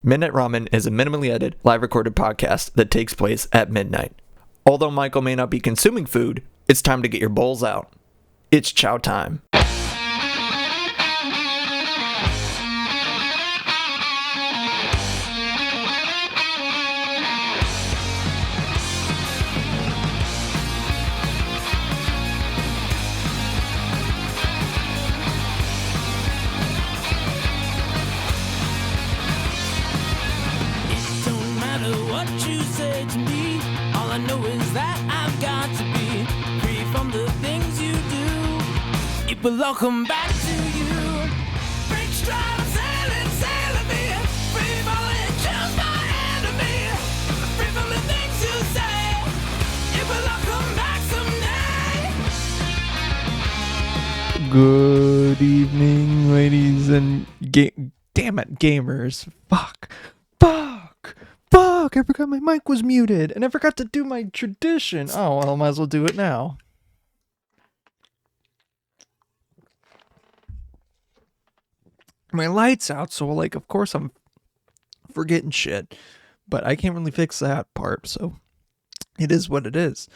Midnight Ramen is a minimally edited, live recorded podcast that takes place at midnight. Although Michael may not be consuming food, it's time to get your bowls out. It's chow time. But welcome back to you. Break stride, sailing me. Free falling, choose my enemy. Free from the things you say. It will all come back someday. Good evening, ladies and damn it, gamers. Fuck. I forgot my mic was muted, and I forgot to do my tradition. Oh, well, I might as well do it now. My light's out, so like, of course I'm forgetting shit, but I can't really fix that part, so it is what it is.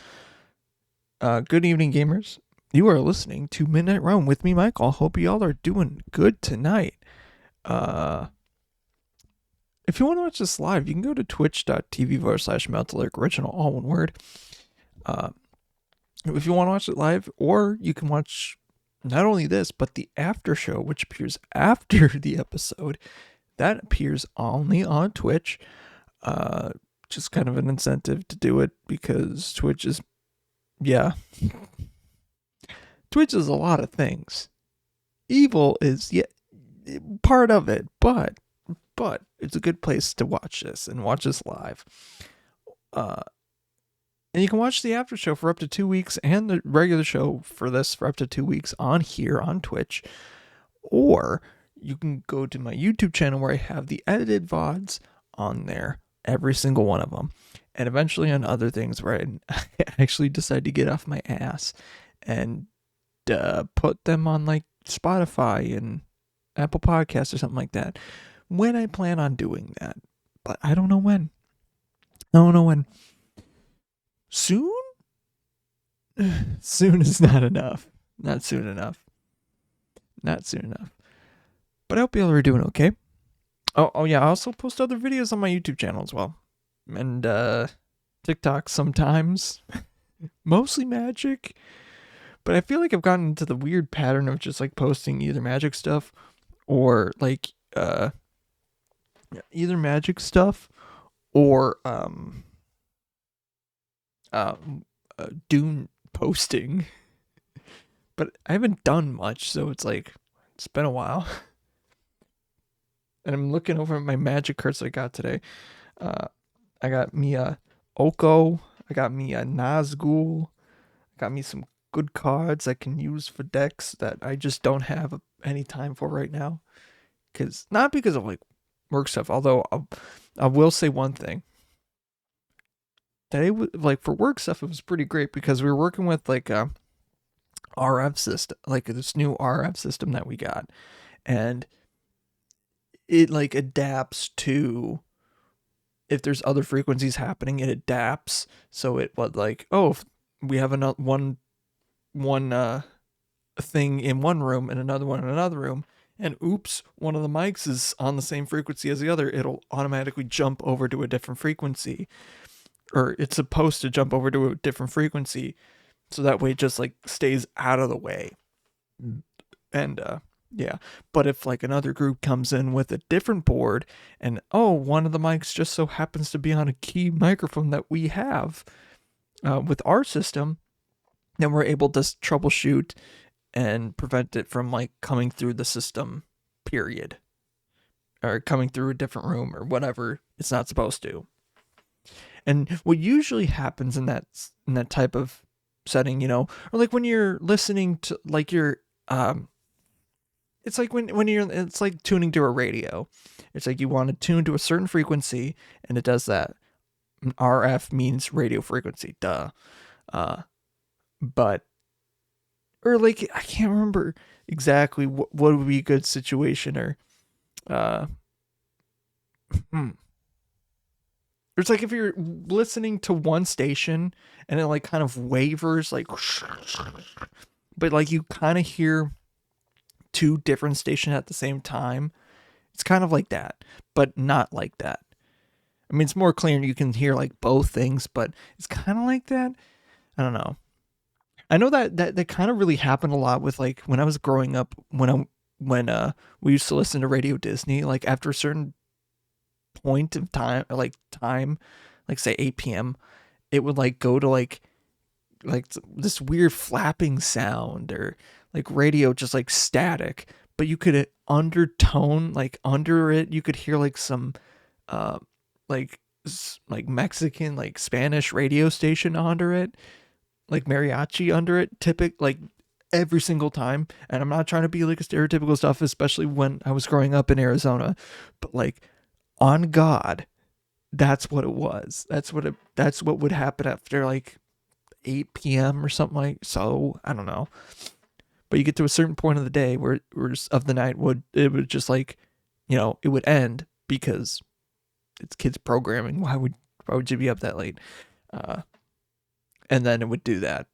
Good evening, gamers. You are listening to Midnight Realm with me, Michael. Hope y'all are doing good tonight. If you want to watch this live, you can go to twitch.tv/MeltAlertOriginal, all one word. If you want to watch it live, or you can watch not only this, but the after show, which appears after the episode, that appears only on Twitch. Just kind of an incentive to do it, because Twitch is a lot of things. Evil is part of it, but it's a good place to watch this and watch this live. And you can watch the after show for up to 2 weeks, and the regular show for this for up to 2 weeks on here on Twitch. Or you can go to my YouTube channel where I have the edited VODs on there, every single one of them. And eventually on other things where I actually decide to get off my ass and put them on like Spotify and Apple Podcasts or something like that, when I plan on doing that. But I don't know when. Soon? Soon is not enough. Not soon enough. But I hope y'all are doing okay. Oh yeah, I also post other videos on my YouTube channel as well. And TikTok sometimes. Mostly magic. But I feel like I've gotten into the weird pattern of just like posting either magic stuff or like either magic stuff or Dune posting. But I haven't done much, so it's been a while. And I'm looking over at my magic cards I got today. I got me a Oko, I got me a Nazgul, I got me some good cards I can use for decks that I just don't have any time for right now. Not because of like work stuff, although I will say one thing. Today, like for work stuff, it was pretty great because we were working with like a RF system, like this new RF system that we got, and it like adapts to if there's other frequencies happening. It adapts, so it was like, oh, if we have another one thing in one room and another one in another room, and oops, one of the mics is on the same frequency as the other, it'll automatically jump over to a different frequency. Or it's supposed to jump over to a different frequency, so that way it just like stays out of the way. And yeah, but if like another group comes in with a different board, and one of the mics just so happens to be on a key microphone that we have with our system, then we're able to troubleshoot and prevent it from like coming through the system, period, or coming through a different room or whatever it's not supposed to. And what usually happens in that type of setting, or like when you're listening to like your it's like it's like tuning to a radio. It's like you want to tune to a certain frequency, and it does that. RF means radio frequency, duh. But or like I can't remember exactly what would be a good situation, or It's like if you're listening to one station and it like kind of wavers, like, but like you kind of hear two different stations at the same time. It's kind of like that, but not like that. I mean, it's more clear and you can hear like both things, but it's kind of like that. I don't know. I know that kind of really happened a lot with like when I was growing up, when we used to listen to Radio Disney, like after a certain point of time, like say 8 p.m., it would like go to like this weird flapping sound, or like radio just like static, but you could undertone, like under it you could hear like some like like Mexican, like Spanish radio station under it, like mariachi under it, like every single time. And I'm not trying to be like a stereotypical stuff, especially when I was growing up in Arizona, but like, on God, that's what it was. That's what would happen after like 8 p.m. or something like so. I don't know. But you get to a certain point of the day where of the night it would just like, it would end because it's kids programming. Why would you be up that late? And then it would do that.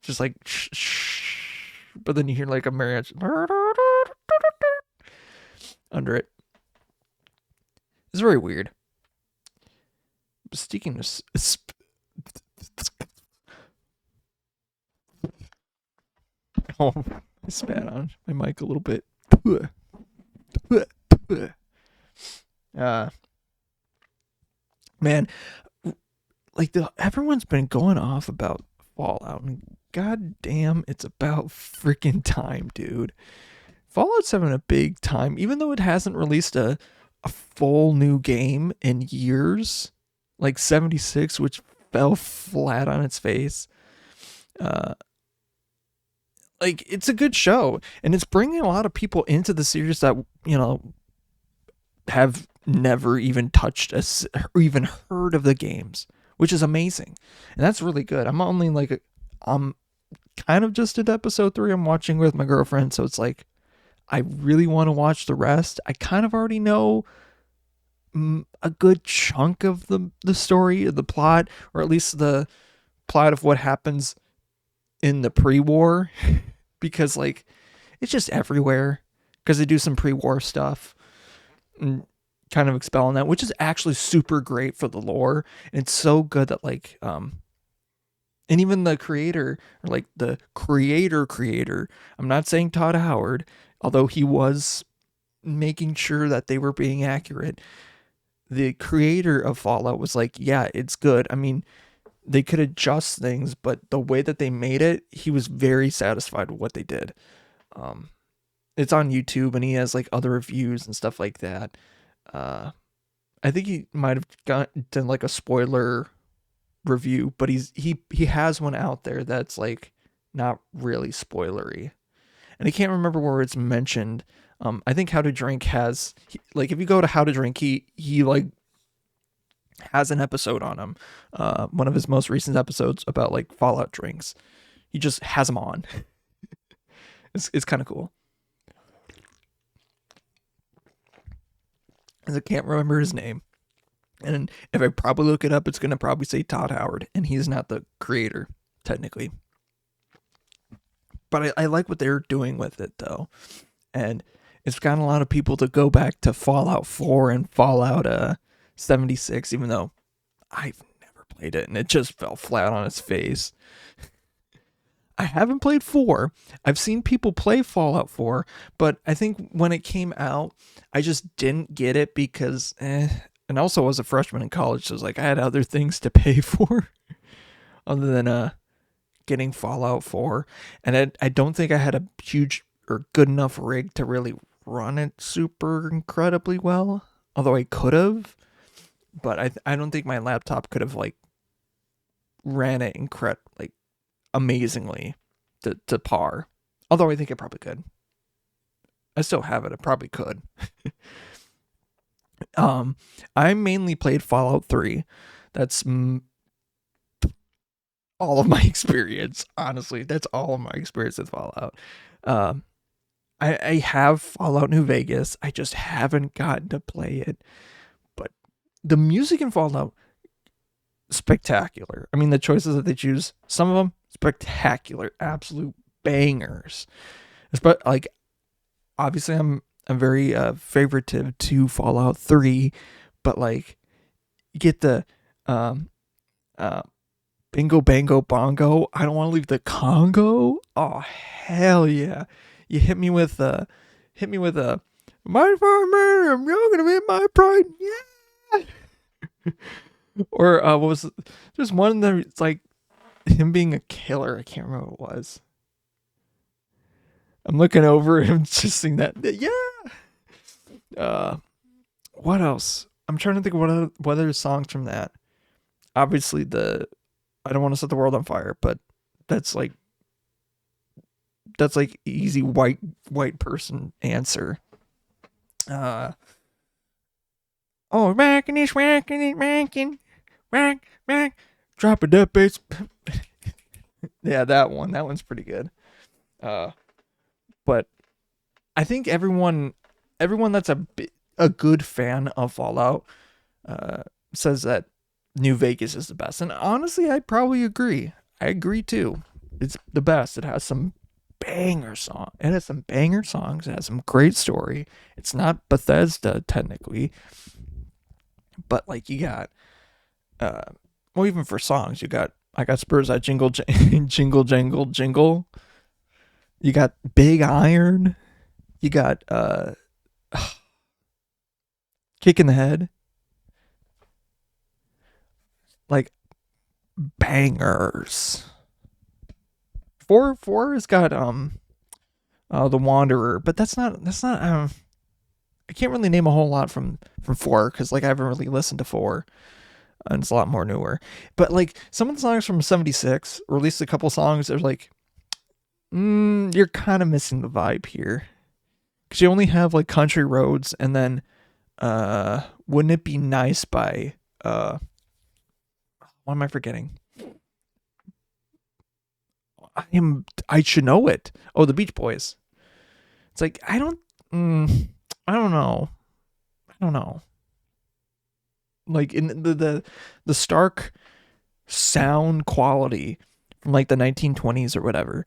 Just like shh, shh. But then you hear like a mariachi under it. It's very weird. Speaking of oh, I spat on my mic a little bit. Man, like everyone's been going off about Fallout, and god damn, it's about freaking time, dude. Fallout's having a big time, even though it hasn't released a full new game in years, like 76, which fell flat on its face. Like, it's a good show, and it's bringing a lot of people into the series that have never even touched us or even heard of the games, which is amazing, and that's really good. I'm kind of just at episode 3. I'm watching with my girlfriend, so it's like I really want to watch the rest. I kind of already know a good chunk of the story, of the plot, or at least the plot of what happens in the pre-war, because like it's just everywhere, because they do some pre-war stuff and kind of expel on that, which is actually super great for the lore. And it's so good that like and even the creator, or like the creator, I'm not saying Todd Howard, although he was making sure that they were being accurate. The creator of Fallout was like, yeah, it's good. I mean, they could adjust things, but the way that they made it, he was very satisfied with what they did. It's on YouTube, and he has like other reviews and stuff like that. I think he might have done like a spoiler review, but he has one out there that's like not really spoilery, and I can't remember where it's mentioned. I think How to Drink has, like, if you go to How to Drink, he like has an episode on him, one of his most recent episodes about like Fallout drinks. He just has them on. It's kind of cool. As I can't remember his name, and if I probably look it up, it's gonna probably say Todd Howard, and he's not the creator technically. But I like what they're doing with it though, and it's gotten a lot of people to go back to Fallout 4 and Fallout 76, even though I've never played it and it just fell flat on its face. I haven't played 4. I've seen people play Fallout 4, but I think when it came out, I just didn't get it because, and also I was a freshman in college, so it was like I had other things to pay for other than getting Fallout 4, and I don't think I had a huge or good enough rig to really run it super incredibly well, although I could have, but I don't think my laptop could have like ran it like amazingly to par, although I think it probably could. I still have it. I probably could. I mainly played Fallout 3. That's all of my experience, honestly. That's all of my experience with Fallout. I have Fallout New Vegas. I just haven't gotten to play it. But the music in Fallout, spectacular. I mean, the choices that they choose, some of them spectacular, absolute bangers. But like, obviously, I'm very favoritive to Fallout 3, but like, you get the uh, Bingo Bango Bongo. I don't want to leave the Congo. Oh hell yeah! You hit me with my farmer. You're gonna be my pride. Yeah. Or what was there's one that it's like him being a killer. I can't remember what it was. I'm looking over him just sing that. Yeah. What else? I'm trying to think of what other songs from that. Obviously I don't want to set the world on fire, but that's like easy white person answer. Oh, racking is racking, rack, drop it up, bass. Yeah, that one's pretty good. But I think everyone that's a good fan of Fallout says that New Vegas is the best, and honestly, I probably agree. I agree too. It's the best. It has some banger songs. It has some banger songs. It has some great story. It's not Bethesda technically, but like you got, well, even for songs, I got Spurs that jingle, jingle, jangle, jingle. You got Big Iron. You got Kick in the Head. Like bangers. Four has got The Wanderer, but that's not I can't really name a whole lot from 4 because like I haven't really listened to 4 and it's a lot more newer. But like some of the songs from 76, or at least a couple songs, they're like you're kind of missing the vibe here. Because you only have like Country Roads and then Wouldn't It Be Nice by what am I forgetting? I should know it. Oh, the Beach Boys. It's like I don't know. Like in the stark sound quality from like the 1920s or whatever.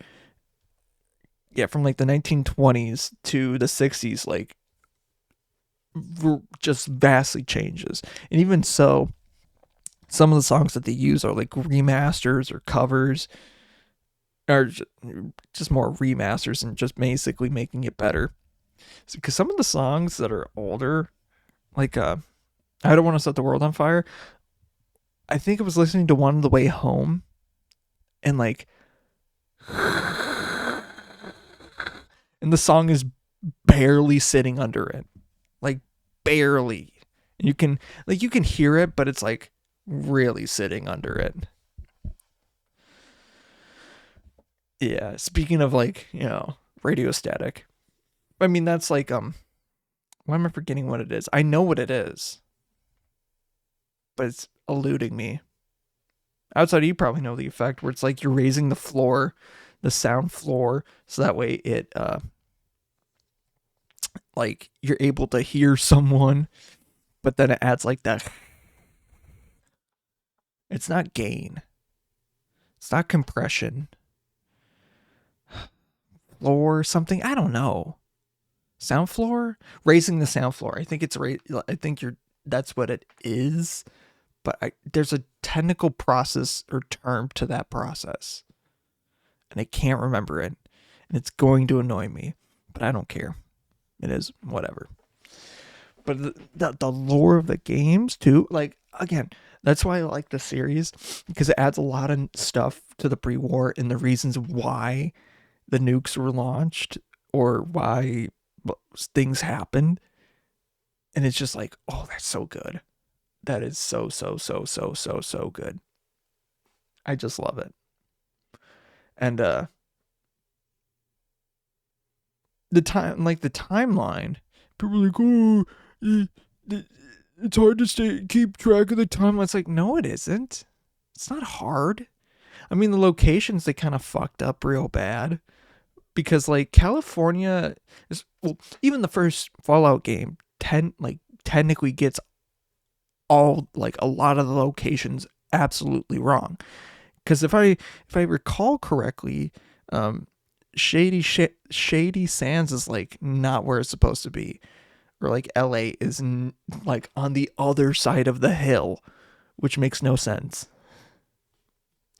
Yeah, from like the 1920s to the 60s, like just vastly changes. And even so, some of the songs that they use are like remasters or covers, or just more remasters and just basically making it better. Because some of the songs that are older, like I Don't Want to Set the World on Fire, I think I was listening to one on the way home, and like, and the song is barely sitting under it, like barely. You can hear it, but it's like really sitting under it. Yeah, speaking of like, radio static. I mean, that's like why am I forgetting what it is? I know what it is, but it's eluding me. Outside of you probably know the effect where it's like you're raising the floor, the sound floor, so that way it like you're able to hear someone, but then it adds like that. It's not gain. It's not compression. Floor something, I don't know. Sound floor? Raising the sound floor. I think that's what it is. But there's a technical process or term to that process. And I can't remember it. And it's going to annoy me. But I don't care. It is whatever. But the lore of the games too, like, again, that's why I like the series, because it adds a lot of stuff to the pre-war and the reasons why the nukes were launched or why things happened. And it's just like, oh, that's so good. That is so good. I just love it. And the timeline, people are like, oh, it's hard to keep track of the timeline. It's like, no, it isn't. It's not hard. I mean, the locations, they kind of fucked up real bad. because like California is, well, even the first Fallout game technically gets all, like, a lot of the locations absolutely wrong. Because if I recall correctly, Shady Sands is like not where it's supposed to be, or like LA is like on the other side of the hill, which makes no sense.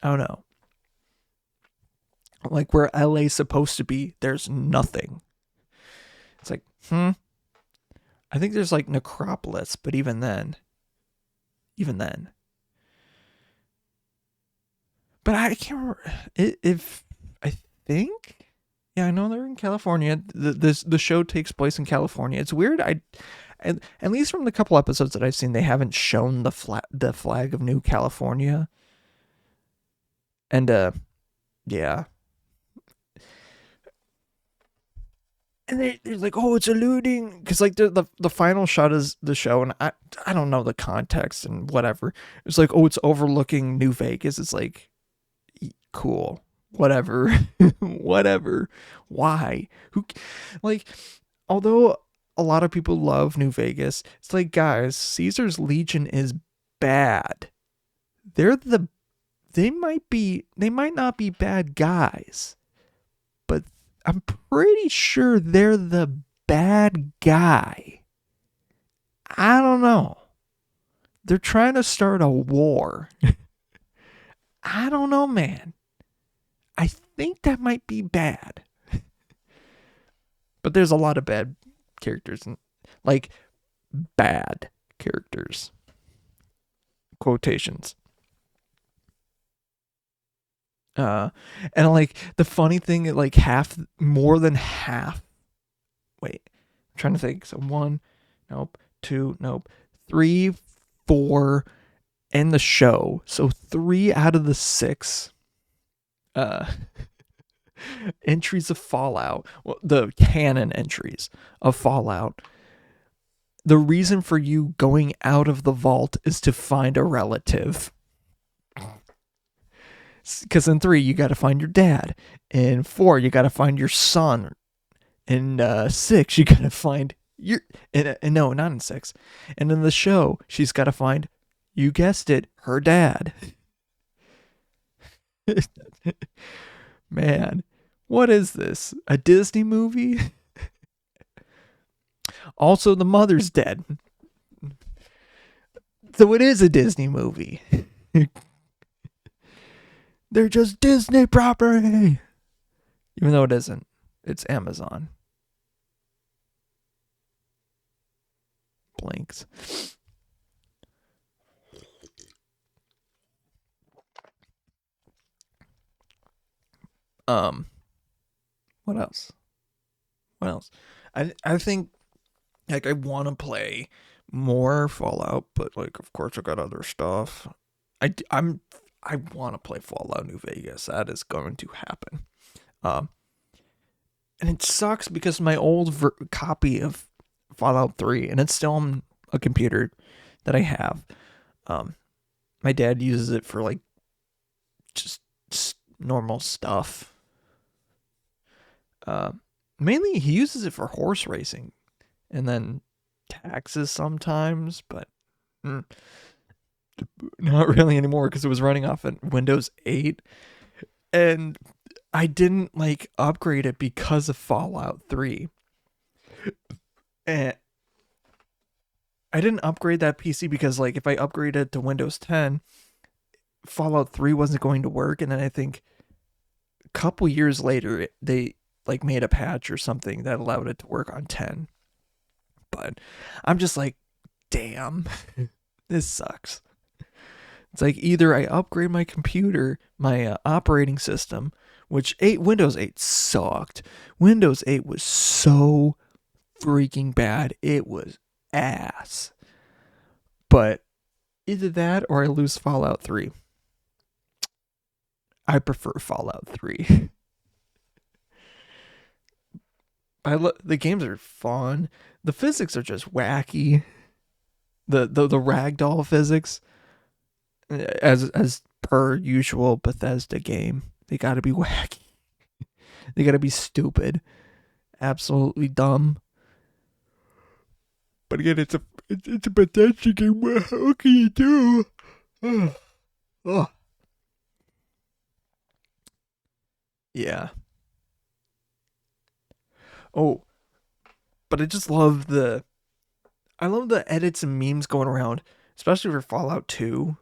I don't know. Like where LA's supposed to be, there's nothing. It's like, I think there's like Necropolis, but even then. But I can't remember if I think. Yeah, I know they're in California. The show takes place in California. It's weird. At least from the couple episodes that I've seen, they haven't shown the flag of New California. And yeah. And they're like, oh, it's alluding, because like the final shot is the show, and I don't know the context and whatever. It's like, oh, it's overlooking New Vegas. It's like, cool, whatever. Whatever. Why? Who? Like, although a lot of people love New Vegas, it's like, guys, Caesar's Legion is bad. They might not be bad guys, but I'm pretty sure they're the bad guy. I don't know. They're trying to start a war. I don't know, man. I think that might be bad. But there's a lot of bad characters, like bad characters. Quotations. And like the funny thing, like more than half. Wait, I'm trying to think. So 1, nope. 2, nope. 3, 4, and the show. So 3 out of the 6 entries of Fallout, well, the canon entries of Fallout, the reason for you going out of the vault is to find a relative. Because in 3, you got to find your dad. In 4, you got to find your son. In 6, you got to find your... no, not in 6. And in the show, she's got to find, you guessed it, her dad. Man, what is this? A Disney movie? Also, the mother's dead. So it is a Disney movie. They're just Disney property. Even though it isn't. It's Amazon. Blinks. What else? I think, like, I want to play more Fallout, but like, of course, I got other stuff. I want to play Fallout New Vegas. That is going to happen. And it sucks because my old copy of Fallout 3, and it's still on a computer that I have. My dad uses it for like just normal stuff. Mainly he uses it for horse racing and then taxes sometimes, but not really anymore because it was running off at Windows 8. And I didn't like upgrade it because of Fallout 3. And I didn't upgrade that PC because like if I upgraded it to Windows 10, Fallout 3 wasn't going to work. And then I think a couple years later, they like made a patch or something that allowed it to work on 10. But I'm just like, damn, this sucks. It's like either I upgrade my computer, my operating system, which Windows 8 sucked. Windows 8 was so freaking bad. It was ass. But either that or I lose Fallout 3. I prefer Fallout 3. The games are fun. The physics are just wacky. The ragdoll physics, as per usual Bethesda game, they got to be wacky. They gotta be stupid. Absolutely dumb. But again, it's a Bethesda game. What can you do? Ugh. Yeah. Oh, but I just love the edits and memes going around, especially for Fallout 2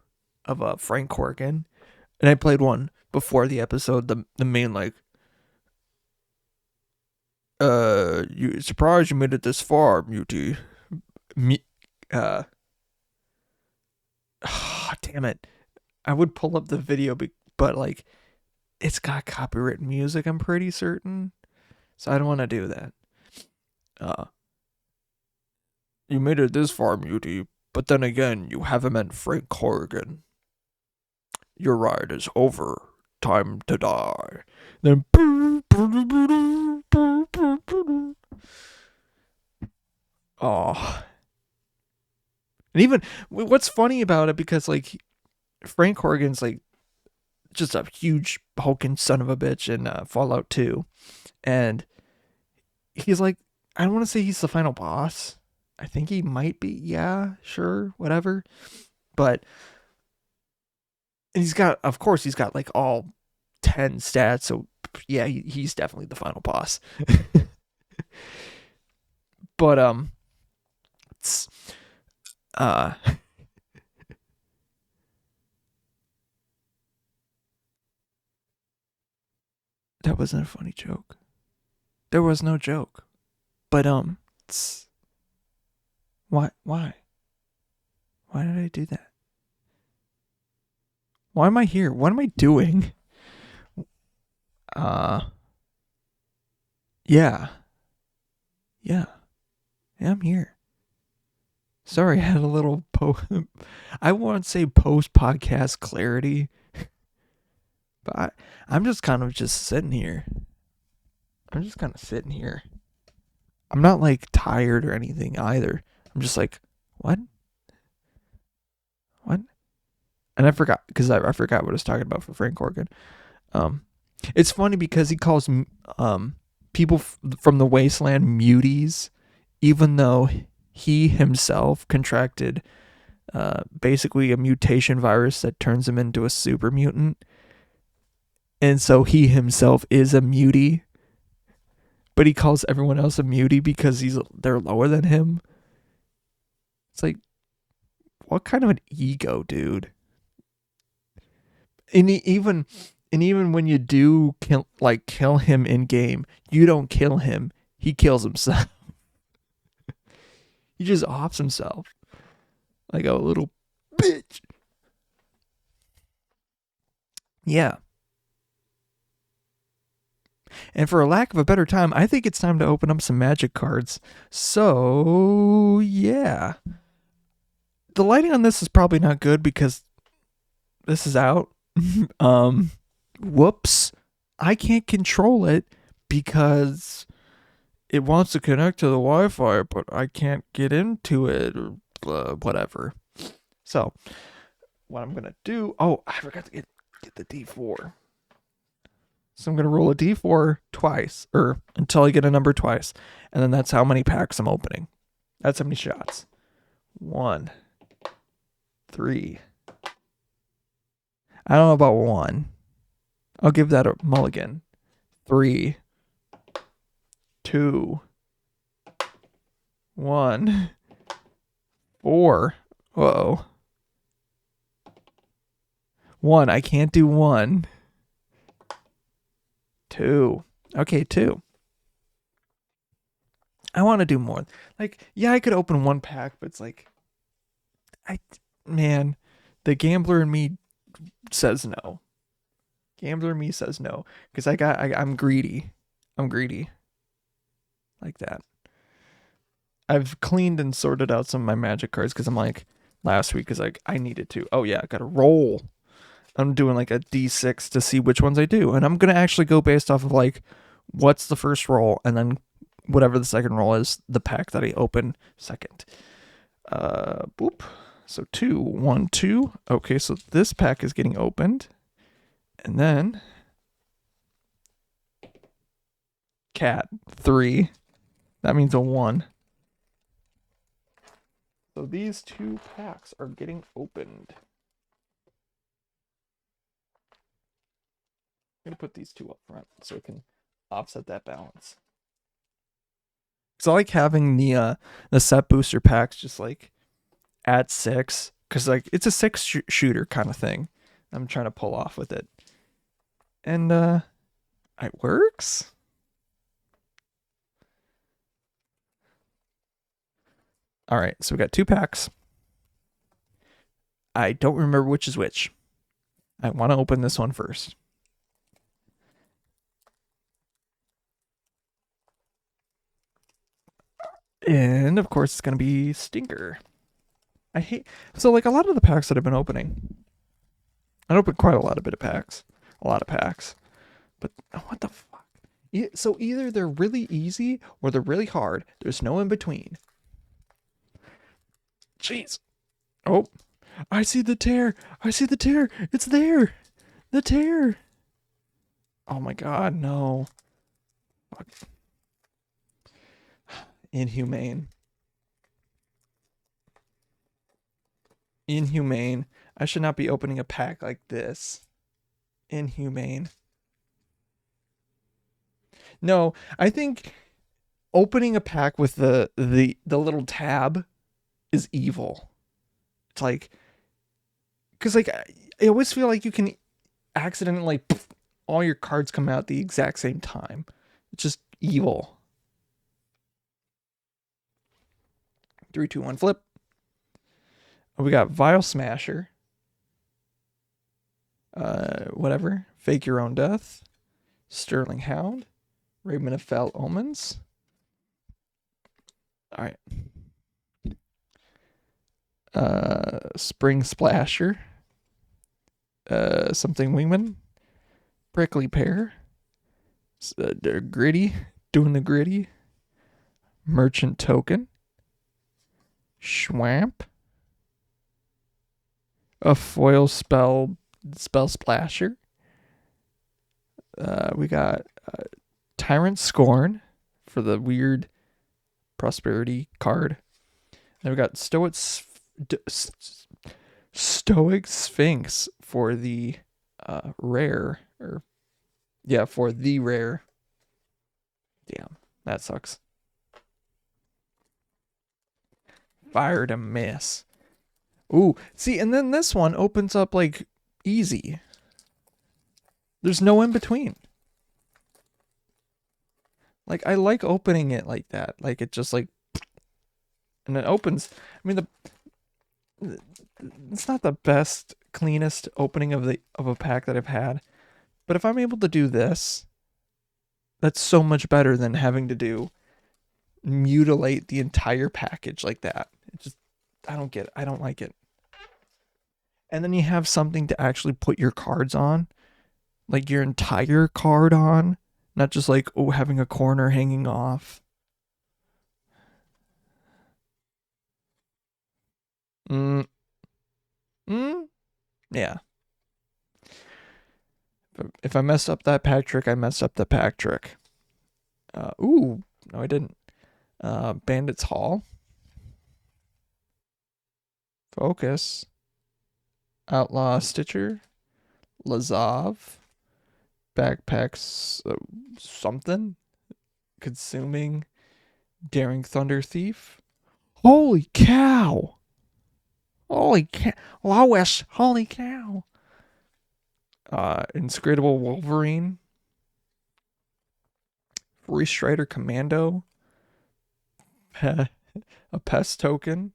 of Frank Corgan. And I played one before the episode, the main like you surprised you made it this far, Muty. Damn it. I would pull up the video but like it's got copyright music, I'm pretty certain. So I don't want to do that. You made it this far, Muty, but then again, you haven't met Frank Corrigan. Your ride is over. Time to die. Then. Oh. And even what's funny about it, because like Frank Corrigan's like just a huge hulking son of a bitch in Fallout 2, and he's like, I don't want to say he's the final boss. I think he might be. Yeah, sure, whatever. But he's got like all 10 stats. So yeah, he's definitely the final boss. But it's that wasn't a funny joke. There was no joke. But why did I do that? Why am I here? What am I doing? Yeah, I'm here. Sorry, I had a little I won't say post-podcast clarity, but I'm just kind of just sitting here. I'm just kind of sitting here. I'm not like tired or anything either. I'm just like, what? And I forgot, because I forgot what I was talking about for Frank Corgan. It's funny because he calls people from the wasteland muties, even though he himself contracted basically a mutation virus that turns him into a super mutant. And so he himself is a mutie, but he calls everyone else a mutie because they're lower than him. It's like, what kind of an ego, dude? And even when you do kill him in game, you don't kill him. He kills himself. He just offs himself like a little bitch. Yeah. And for a lack of a better time, I think it's time to open up some magic cards. So, yeah. The lighting on this is probably not good because this is out. Whoops. I can't control it because it wants to connect to the Wi-Fi, but I can't get into it or whatever. So, what I'm going to do... Oh, I forgot to get the D4. So I'm going to roll a D4 twice, or until I get a number twice. And then that's how many packs I'm opening. That's how many shots. 1, 3. I don't know about 1. I'll give that a mulligan. 3, 2, 1, 4. Whoa. 1. I can't do 1. 2. Okay, 2. I want to do more. Like, yeah, I could open 1 pack, but it's like, man, the gambler in me says no. Gambler in me says no, because I'm greedy. I'm greedy. Like that. I've cleaned and sorted out some of my magic cards because I'm like, last week is like, I needed to. Oh yeah, I gotta roll. I'm doing like a D6 to see which ones I do. And I'm going to actually go based off of like, what's the first roll? And then whatever the second roll is, the pack that I open second. Boop. So 2, 1, 2. Okay, so this pack is getting opened. And then cat. 3. That means a 1. So these 2 packs are getting opened. I'm going to put these 2 up front so it can offset that balance. Because I like having the set booster packs just like at 6. Because like it's a 6 shooter kind of thing I'm trying to pull off with it. And it works. All right, so we got 2 packs. I don't remember which is which. I want to open this one first. And of course, it's going to be Stinker. So like a lot of the packs that I've been opening, I opened quite a lot of packs. But what the fuck? So either they're really easy or they're really hard. There's no in between. Jeez. Oh, I see the tear. It's there. The tear. Oh my god, no. Fuck. Inhumane. I should not be opening a pack like this. Inhumane. No, I think opening a pack with the little tab is evil. It's like, because like I always feel like you can accidentally all your cards come out at the exact same time. It's just evil. 3, 2, 1, flip. We got Vial Smasher. Whatever. Fake Your Own Death. Sterling Hound. Ramen of Foul Omens. Alright. Spring Splasher. Something Wingman. Prickly Pear. Gritty. Doing the Gritty. Merchant Token. Schwamp. A foil spell splasher. We got Tyrant Scorn for the weird prosperity card. Then we got Stoic Sphinx for the rare. For the rare. Damn, that sucks. Fire to miss. Ooh, see, and then this one opens up like easy. There's no in between. Like I like opening it like that. Like it just like, and it opens. I mean it's not the best, cleanest opening of a pack that I've had, but if I'm able to do this, that's so much better than having to mutilate the entire package like that. It just, I don't get it. I don't like it. And then you have something to actually put your cards on, like your entire card on, not just like, having a corner hanging off. Yeah. If I messed up that pack trick, I messed up the pack trick. No, I didn't. Bandit's Hall. Focus. Outlaw Stitcher. Lazav. Backpacks something. Consuming. Daring Thunder Thief. Holy cow! Lois, holy cow. Inscrutable Wolverine. Free Strider Commando. A Pest Token.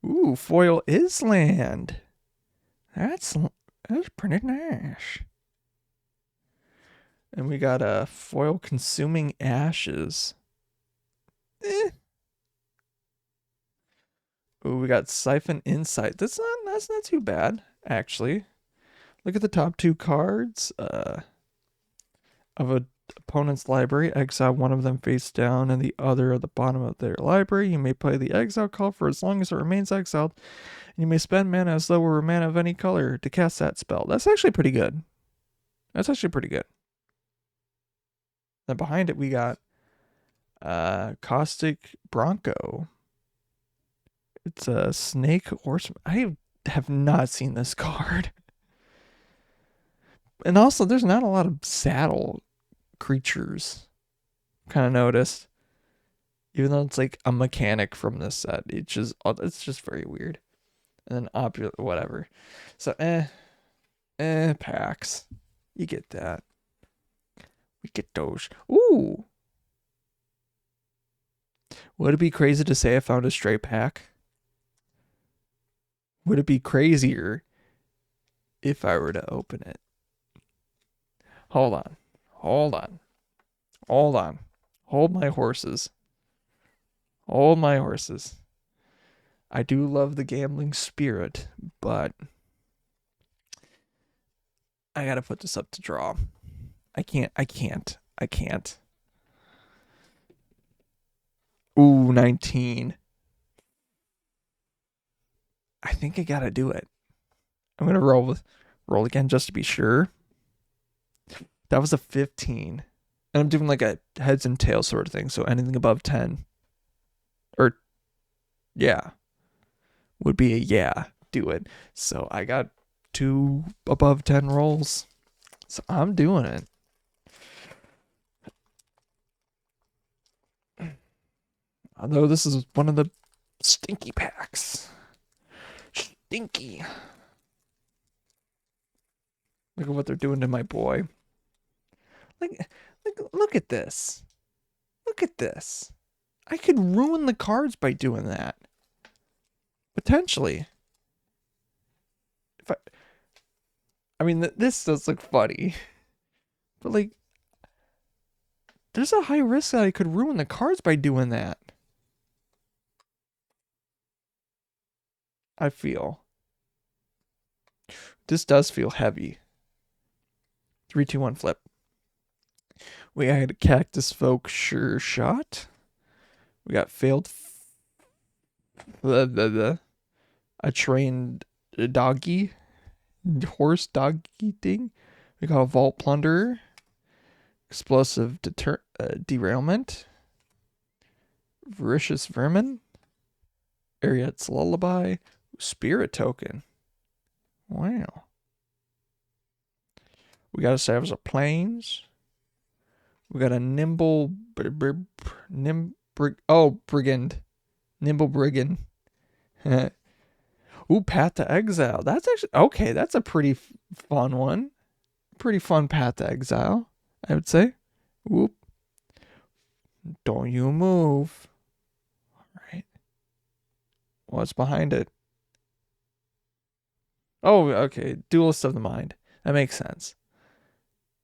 Ooh, Foil Island. That's pretty nice. And we got a Foil Consuming Ashes. Ooh, we got Siphon Insight. That's not too bad, actually. Look at the top 2 cards of a opponent's library. Exile one of them face down and the other at the bottom of their library. You may play the exile call for as long as it remains exiled. And you may spend mana as though it were mana of any color to cast that spell. That's actually pretty good. Then behind it we got Caustic Bronco. It's a Snake Horseman. I have not seen this card. And also, there's not a lot of saddle creatures. Kind of noticed. Even though it's like a mechanic from this set, it's just very weird. And then whatever. So packs. You get that. We get those. Ooh. Would it be crazy to say I found a stray pack? Would it be crazier if I were to open it? Hold on. Hold my horses. Hold my horses. I do love the gambling spirit, but I gotta put this up to draw. I can't. Ooh, 19. I think I gotta do it. I'm gonna roll again just to be sure. That was a 15. And I'm doing like a heads and tails sort of thing, so anything above 10. Or, yeah. Would be a yeah, do it. So I got 2 above 10 rolls. So I'm doing it. Although this is one of the stinky packs. Stinky. Look at what they're doing to my boy. Look at this. Look at this. I could ruin the cards by doing that. Potentially. I mean, this does look funny. But like, there's a high risk that I could ruin the cards by doing that. I feel. This does feel heavy. 3, 2, 1, flip. We had a Cactus Folk Sure Shot. We got failed. A trained doggy. Horse doggy thing. We got a Vault Plunderer. Explosive Derailment. Voracious Vermin. Ariet's Lullaby. Spirit Token. Wow. We got a Savage of Plains. We got a Brigand. Nimble Brigand. Ooh, Path to Exile. That's actually, okay, that's a pretty fun one. Pretty fun Path to Exile, I would say. Whoop. Don't you move. All right. What's behind it? Oh, okay. Duelist of the Mind. That makes sense.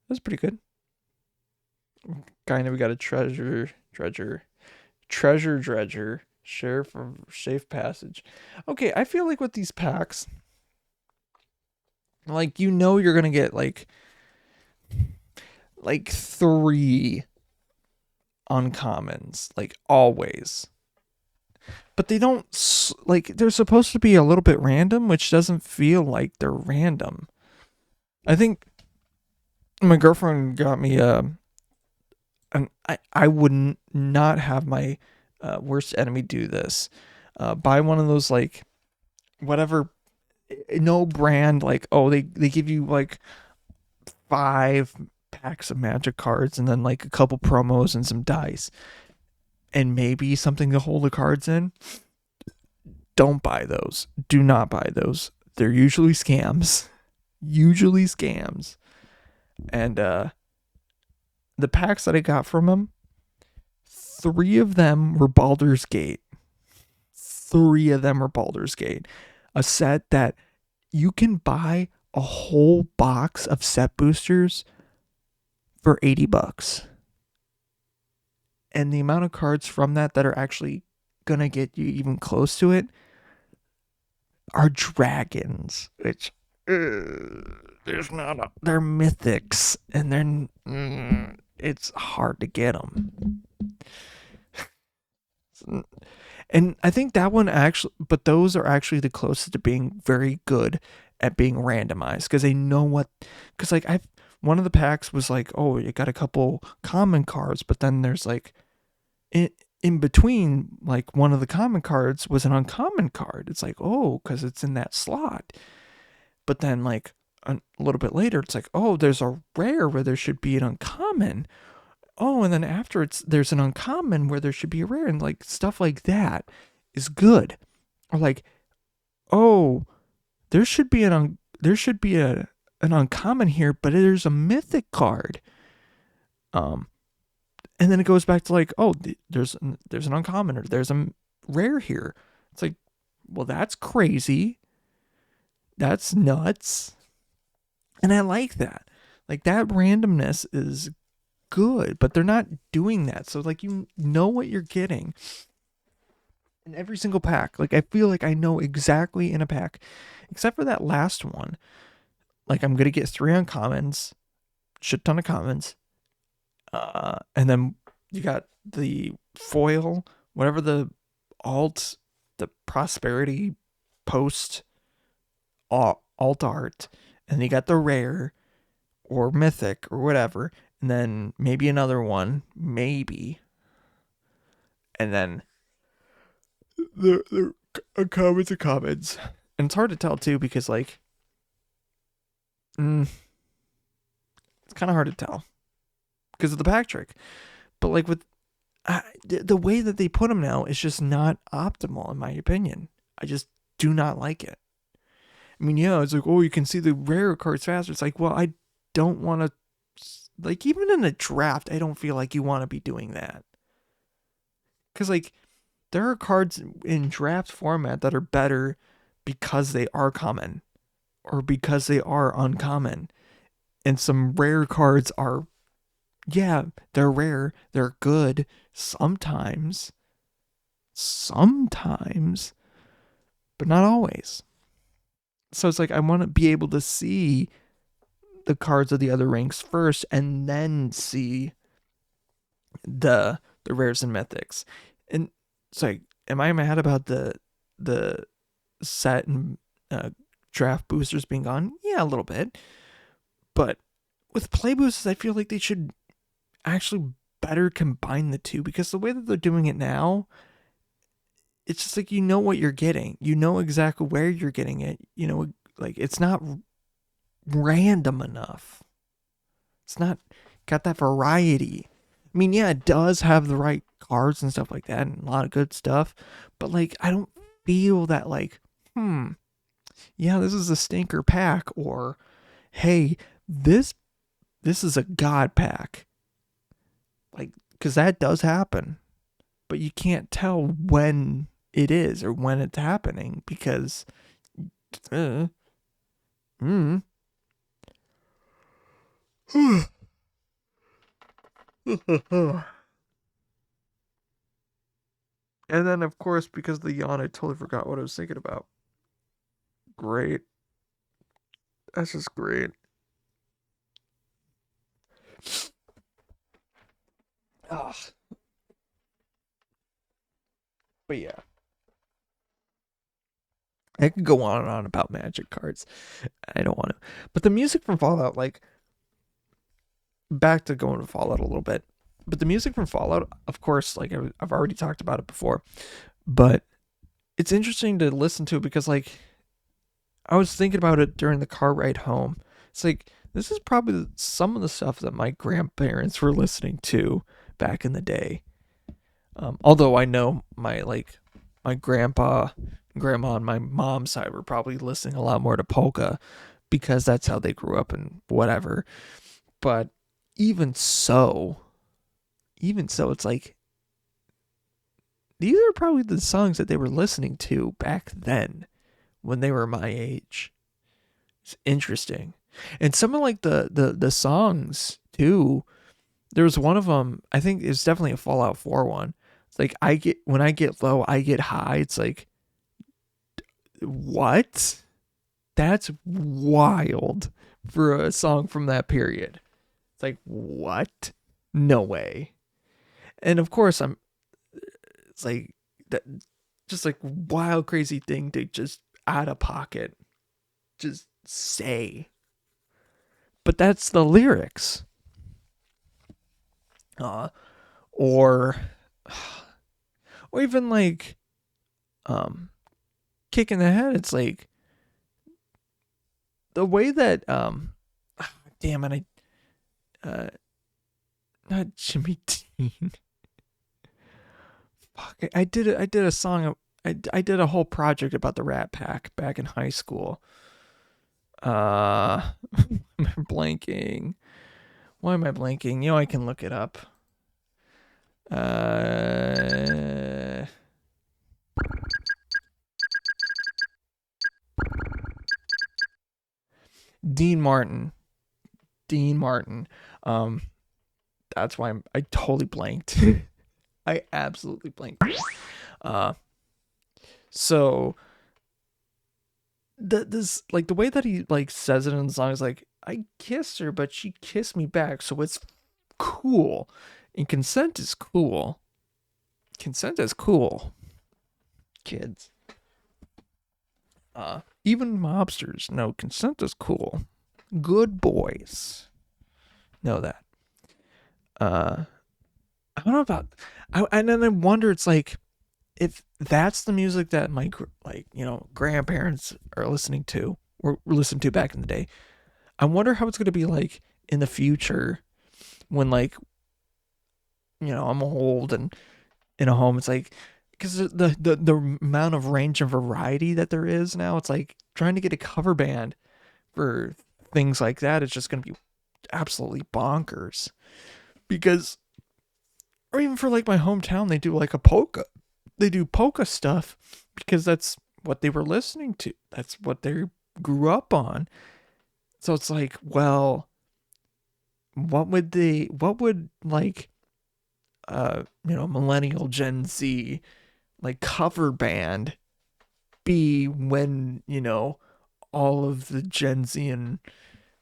That's pretty good. Kind of, we got a Treasure Dredger. Share for Safe Passage. Okay, I feel like with these packs, like, you know, you're gonna get like 3 uncommons, like, always. But they don't, like, they're supposed to be a little bit random, which doesn't feel like they're random. I think my girlfriend got me and I would not have my worst enemy do this. Buy one of those, like, whatever, no brand, like, oh, they give you like 5 packs of magic cards and then like a couple promos and some dice and maybe something to hold the cards in. Don't buy those. Do not buy those. They're usually scams. And the packs that I got from them, 3 of them were Baldur's Gate. 3 of them were Baldur's Gate. A set that you can buy a whole box of set boosters for $80. And the amount of cards from that are actually gonna get you even close to it are dragons, which there's not they're mythics, and they're it's hard to get them. And I think that one actually, but those are actually the closest to being very good at being randomized, because they know what, because like one of the packs was like, oh, you got a couple common cards, but then there's like in between, like one of the common cards was an uncommon card. It's like, oh, because it's in that slot. But then like a little bit later, it's like, oh, there's a rare where there should be an uncommon. Oh, and then after there's an uncommon where there should be a rare, and like stuff like that is good. Or like, oh, there should be an uncommon here, but there's a mythic card. And then it goes back to like, oh, there's an uncommon, or there's a rare here. It's like, well, that's crazy. That's nuts. And I like that. Like, that randomness is good, but they're not doing that. So like, you know what you're getting in every single pack. Like, I feel like I know exactly in a pack, except for that last one. Like, I'm gonna get 3 uncommons, shit ton of commons, and then you got the foil, whatever the prosperity post alt art, and you got the rare or mythic or whatever, and then maybe another one, maybe, and then the uncommons and commons. And it's hard to tell too, because like, it's kind of hard to tell because of the pack trick. But like with the way that they put them now is just not optimal, in my opinion. I just do not like it. I mean, yeah, it's like, oh, you can see the rare cards faster. It's like, well, I don't want to, like, even in a draft, I don't feel like you want to be doing that. Because, like, there are cards in draft format that are better because they are common or because they are uncommon. And some rare cards are, yeah, they're rare. They're good sometimes, but not always. So it's like, I want to be able to see the cards of the other ranks first and then see the rares and mythics. And it's like, am I mad about the set and draft boosters being gone? Yeah, a little bit. But with play boosters, I feel like they should actually better combine the two, because the way that they're doing it now, it's just like, you know what you're getting. You know exactly where you're getting it. You know, like, it's not random enough. It's not got that variety. I mean, yeah, it does have the right cards and stuff like that and a lot of good stuff, but like, I don't feel that like, yeah, this is a stinker pack, or hey, this is a god pack. Like, because that does happen, but you can't tell when it is or when it's happening, because and then, of course, because of the yawn, I totally forgot what I was thinking about. Great. That's just great. Ugh. But yeah. I could go on and on about Magic cards. I don't want to. But the music from Fallout, like, back to going to Fallout a little bit. But the music from Fallout, of course, like, I've already talked about it before. But it's interesting to listen to, because, like, I was thinking about it during the car ride home. It's like, this is probably some of the stuff that my grandparents were listening to back in the day. Although I know my grandpa, grandma on my mom's side were probably listening a lot more to polka, because that's how they grew up and whatever. But even so, it's like, these are probably the songs that they were listening to back then when they were my age. It's interesting. And some of like the songs too, there was one of them, I think it's definitely a Fallout 4 one. It's like, when I get low, I get high. It's like, what? That's wild for a song from that period. It's like, what? No way. And of course, it's like that, just like wild, crazy thing to just out of pocket just say. but that's the lyrics. Or even like Kick in the Head. It's like the way that damn it, not Jimmy Dean. Fuck, I did a song. I did a whole project about the Rat Pack back in high school. I'm blanking. Why am I blanking? I can look it up. Dean Martin. That's why I totally blanked. I absolutely blanked. So this like the way that he like says it in the song is like, I kissed her, but she kissed me back, so it's cool. And consent is cool. Consent is cool. Kids. Even mobsters know consent is cool. Good boys know that. I don't know about, and then I wonder, it's like, if that's the music that my grandparents are listening to or listened to back in the day, I wonder how it's going to be like in the future when like I'm old and in a home. It's like, because the amount of range and variety that there is now, it's like trying to get a cover band for things like that is just going to be absolutely bonkers. Because, or even for like my hometown, they do like a polka. They do polka stuff because that's what they were listening to. That's what they grew up on. So it's like, well, what would like, millennial Gen Z, like cover band be when, all of the Gen Z and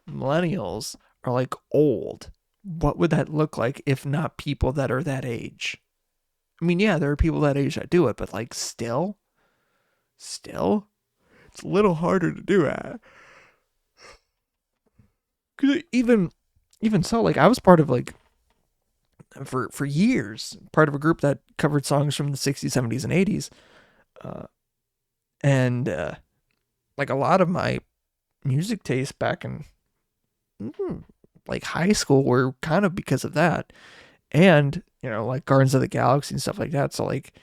millennials are like old? What would that look like if not people that are that age? I mean, yeah, there are people that age that do it, but like still, it's a little harder to do that. Cause even so, like I was part of like for years, part of a group that covered songs from the 60s, 70s, and 80s. And like a lot of my music tastes back in like high school were kind of because of that. And, like Guardians of the Galaxy and stuff like that. So like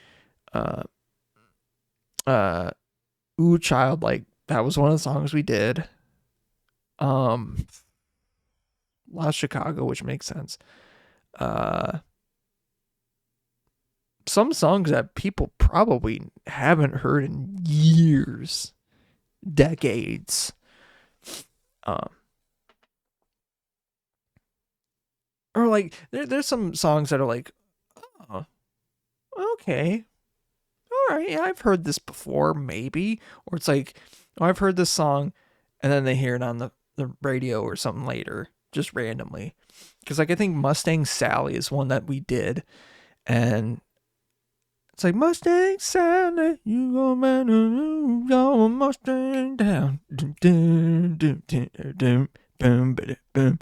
Ooh Child, like that was one of the songs we did. Lost Chicago, which makes sense. Some songs that people probably haven't heard in years, decades. Or like there's some songs that are like, oh, okay, all right, yeah, I've heard this before, maybe. Or it's like, oh, I've heard this song, and then they hear it on the radio or something later, just randomly. Because like I think Mustang Sally is one that we did, and it's like, Mustang Sally, you go man, your Mustang down, boom, boom, boom.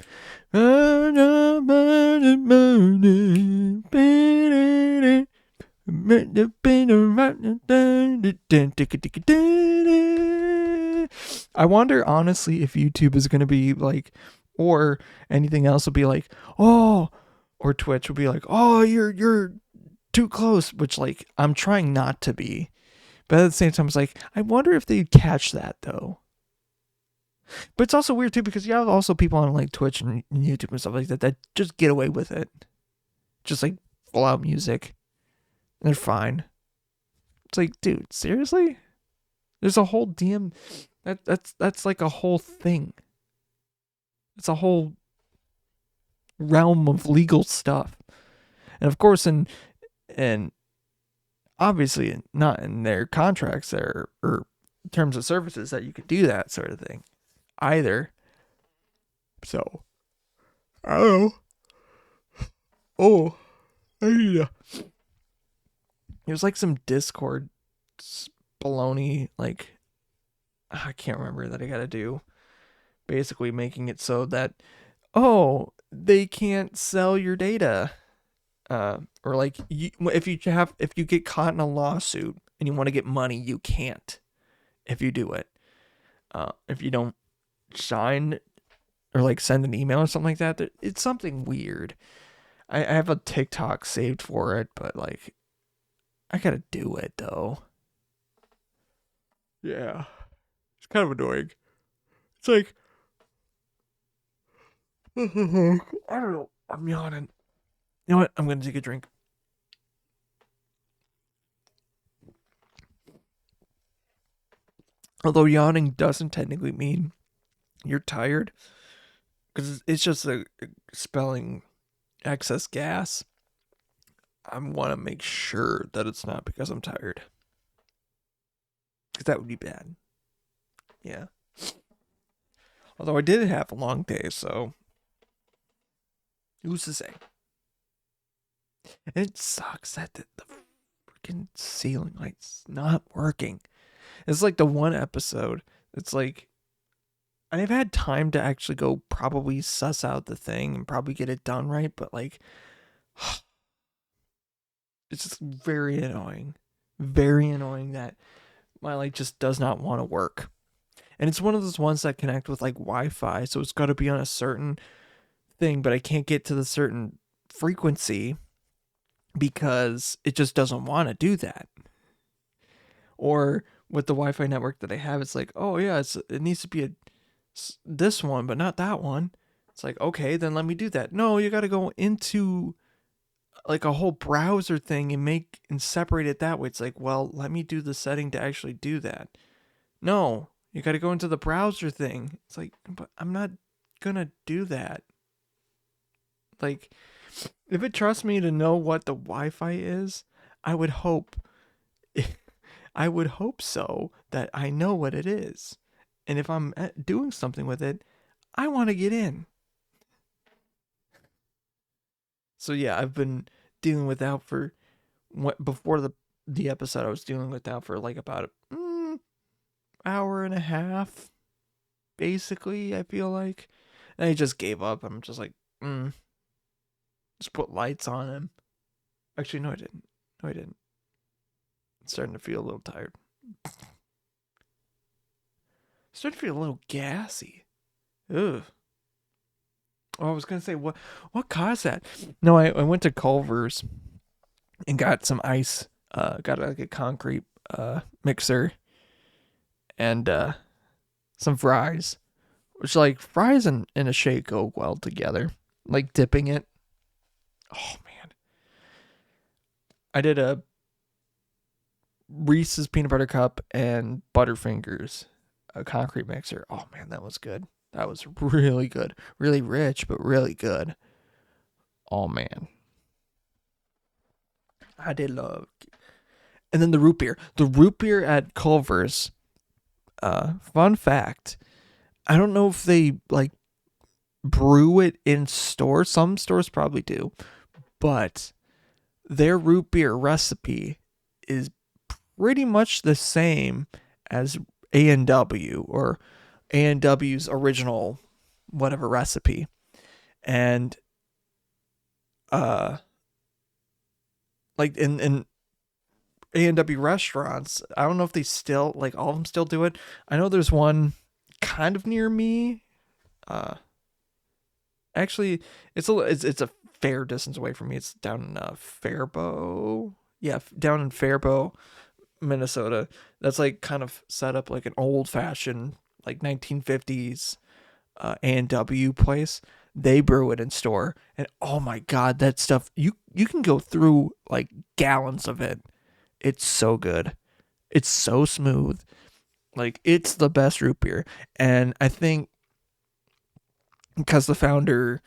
I wonder honestly if YouTube is gonna be like, or anything else will be like, oh, or Twitch will be like, oh, you're too close, which like I'm trying not to be, but at the same time it's like, I wonder if they'd catch that though. But it's also weird too, because you have also people on like Twitch and YouTube and stuff like that that just get away with it, just like full out music, and they're fine. It's like, dude, seriously? There's a whole damn that's like a whole thing. It's a whole realm of legal stuff, and of course, and obviously not in their contracts or terms of services that you could do that sort of thing either. So I don't know. Oh, I need a. There's like some Discord baloney, like I can't remember that I gotta do, basically making it so that, oh, they can't sell your data. Or like if you get caught in a lawsuit and you want to get money, you can't if you do it. If you don't sign or like send an email or something like that, it's something weird. I have a TikTok saved for it, but like I gotta do it though. Yeah, it's kind of annoying. It's like I don't know. I'm yawning. You know what? I'm gonna take a drink. Although yawning doesn't technically mean you're tired, because it's just expelling excess gas. I want to make sure that it's not because I'm tired, because that would be bad. Yeah. Although I did have a long day, so who's to say? And it sucks that the freaking ceiling light's not working. It's like the one episode. It's like I've had time to actually go probably suss out the thing and probably get it done right, but like it's just very annoying. Very annoying that my light just does not want to work. And it's one of those ones that connect with like Wi-Fi, so it's got to be on a certain thing, but I can't get to the certain frequency because it just doesn't want to do that. Or with the Wi-Fi network that I have, it's like, oh yeah, it needs to be this one, but not that one. It's like, okay, then let me do that. No, you got to go into like a whole browser thing and separate it that way. It's like, well, let me do the setting to actually do that. No, you got to go into the browser thing. It's like, but I'm not gonna do that. Like, if it trusts me to know what the Wi-Fi is, I would hope so that I know what it is. And if I'm doing something with it, I want to get in. So yeah, I've been dealing with that for before the episode. I was dealing with that for like about an hour and a half, basically. I feel like, and I just gave up. I'm just like, just put lights on him. Actually, no, I didn't. I'm starting to feel a little tired. Starting to feel a little gassy. Ugh. Oh, I was gonna say what caused that? No, I went to Culver's and got some ice. Got like a concrete mixer and some fries, which like fries and a shake go well together. Like dipping it. Oh man, I did a Reese's peanut butter cup and Butterfingers, a concrete mixer. Oh man, that was good. That was really good. Really rich, but really good. Oh man. I did love. And then the root beer. The root beer at Culver's. Fun fact. I don't know if they like brew it in stores. Some stores probably do. But their root beer recipe is pretty much the same as A&W or A&W's original whatever recipe. And like in A&W restaurants, I don't know if they still, like, all of them still do it. I know there's one kind of near me. Actually, it's a fair distance away from me. It's down in Faribault. Yeah, down in Faribault, Minnesota. That's like kind of set up like an old fashioned like 1950s A&W place. They brew it in store, and oh my god, that stuff, you can go through like gallons of it. It's so good. It's so smooth. Like, it's the best root beer. And I think because the founder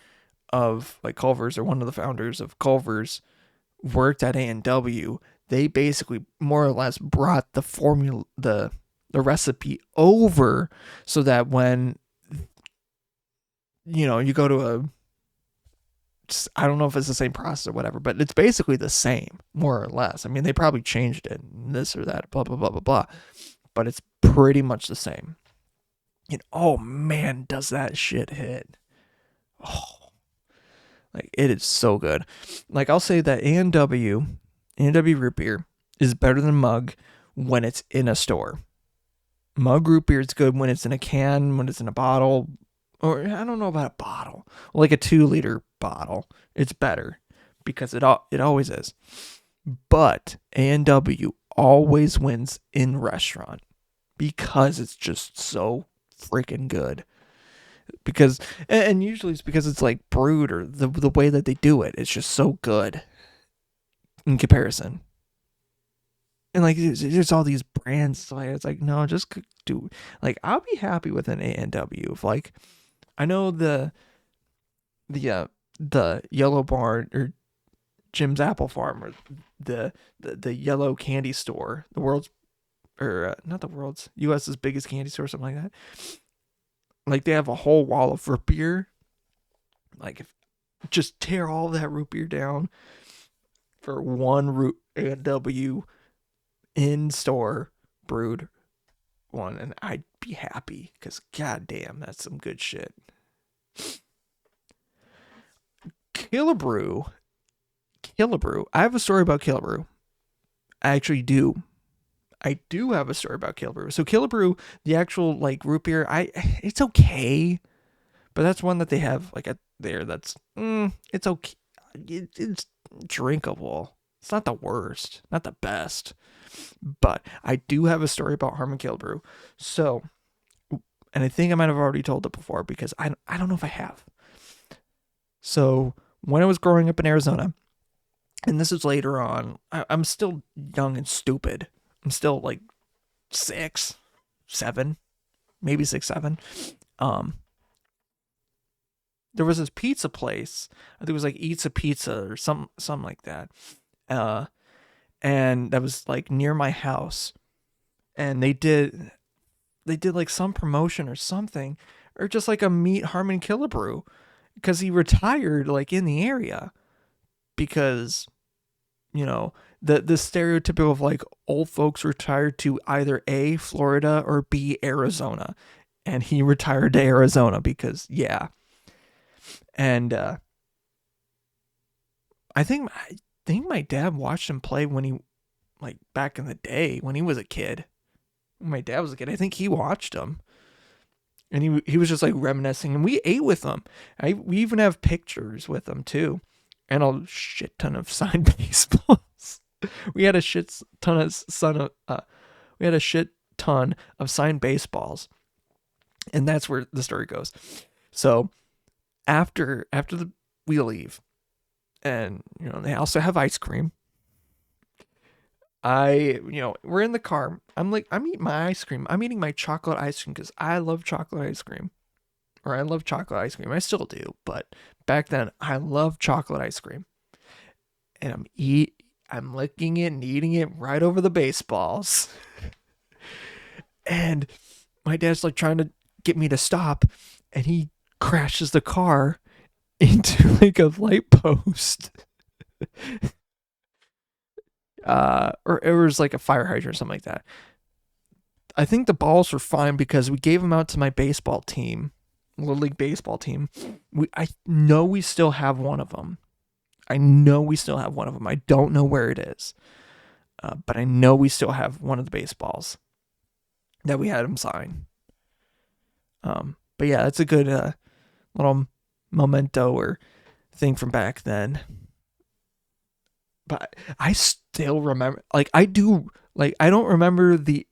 of like Culver's, or one of the founders of Culver's, worked at A&W, they basically more or less brought the formula, the recipe over, so that when you go to I don't know if it's the same process or whatever, but it's basically the same, more or less. I mean, they probably changed it, this or that, blah, blah, blah, blah, blah. But it's pretty much the same. And oh man, does that shit hit. Oh, like it is so good. Like I'll say that A&W root beer is better than Mug when it's in a store. Mug root beer is good when it's in a can, when it's in a bottle, or I don't know about a bottle, like a 2-liter bottle. It's better because it always is. But A&W always wins in restaurant because it's just so freaking good. Because and usually it's because it's like brewed or the way that they do it. It's just so good in comparison. And like there's all these brands, so it's like no, just do like I'll be happy with an A&W. If like I know the Yellow Barn or Jim's Apple Farm or the Yellow Candy Store, the world's or not the world's U.S.'s biggest candy store, something like that. Like they have a whole wall of root beer. Like if just tear all that root beer down for one root A&W in store brewed one, and I'd be happy because goddamn, that's some good shit. Killebrew. I have a story about Killebrew. I actually do. I do have a story about Killebrew. So Killebrew, the actual like root beer, it's okay, but that's one that they have like there. That's it's okay. It's drinkable. It's not the worst, not the best, but I do have a story about Harmon Killebrew. So, and I think I might have already told it before because I don't know if I have. So when I was growing up in Arizona, and this is later on, I'm still young and stupid. I'm still like 6, 7, maybe 6, 7. There was this pizza place. I think it was like Eats a Pizza or something like that. And that was like near my house. And they did like some promotion or something, or just like a meet Harmon Killebrew because he retired like in the area because the stereotypical of like old folks retired to either A, Florida, or B, Arizona. And he retired to Arizona because, yeah. And I think my dad watched him play when he, like back in the day when he was a kid. When my dad was a kid, I think he watched him. And he was just like reminiscing, and we ate with him. We even have pictures with him too. And a shit ton of signed baseballs. We had a shit ton of signed baseballs, and that's where the story goes. So after we leave, and they also have ice cream. We're in the car. I'm eating my ice cream. I'm eating my chocolate ice cream because I love chocolate ice cream. Or I love chocolate ice cream. I still do, but back then I loved chocolate ice cream. And I'm licking it and eating it right over the baseballs. And my dad's like trying to get me to stop, and he crashes the car into like a light post. Or it was like a fire hydrant or something like that. I think the balls were fine because we gave them out to my baseball team. Little League baseball team. I know we still have one of them. I don't know where it is. But I know we still have one of the baseballs that we had him sign. But yeah, it's a good little memento or thing from back then. But I still remember, like I do, like I don't remember the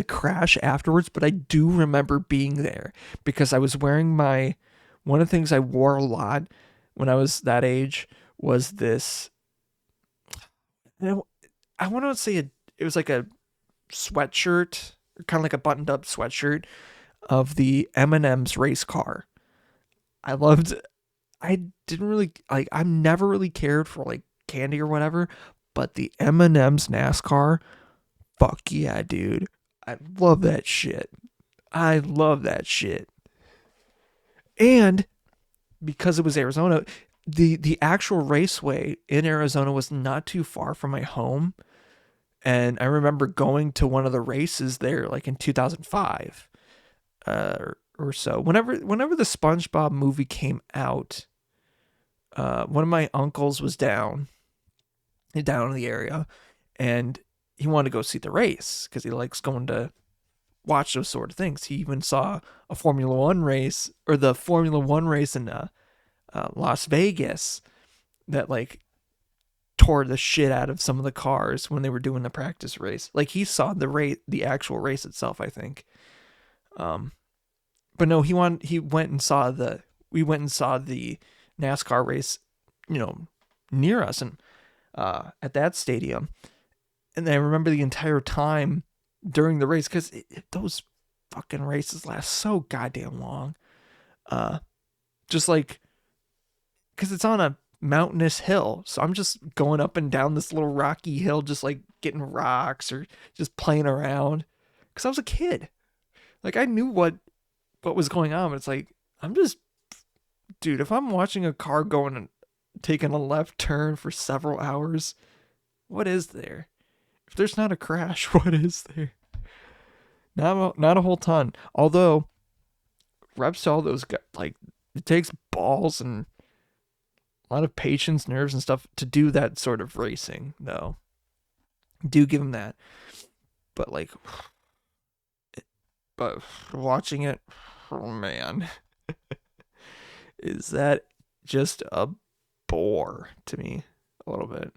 crash afterwards, but I do remember being there because I was wearing one of the things I wore a lot when I was that age was this, I want to say it was like a sweatshirt, kind of like a buttoned up sweatshirt of the M&M's race car. I didn't really, like, I've never really cared for like candy or whatever, but the M&M's NASCAR, fuck yeah, dude. I love that shit. And because it was Arizona, the actual raceway in Arizona was not too far from my home. And I remember going to one of the races there like in 2005. or so. Whenever the SpongeBob movie came out, one of my uncles was down in the area, and he wanted to go see the race because he likes going to watch those sort of things. He even saw a Formula One race, or the Formula One race in Las Vegas, that like tore the shit out of some of the cars when they were doing the practice race. Like he saw the actual race itself, I think. But no, we went and saw the NASCAR race, near us, and at that stadium. And I remember the entire time during the race, because those fucking races last so goddamn long. Just like, because it's on a mountainous hill, so I'm just going up and down this little rocky hill, just like getting rocks or just playing around. Because I was a kid, like I knew what was going on. But it's like, dude, if I'm watching a car going and taking a left turn for several hours, what is there? If there's not a crash, what is there? Not a whole ton. Although, reps to all those guys, like, it takes balls and a lot of patience, nerves, and stuff to do that sort of racing, though. Do give them that. But, like, watching it, oh man. Is that just a bore to me a little bit?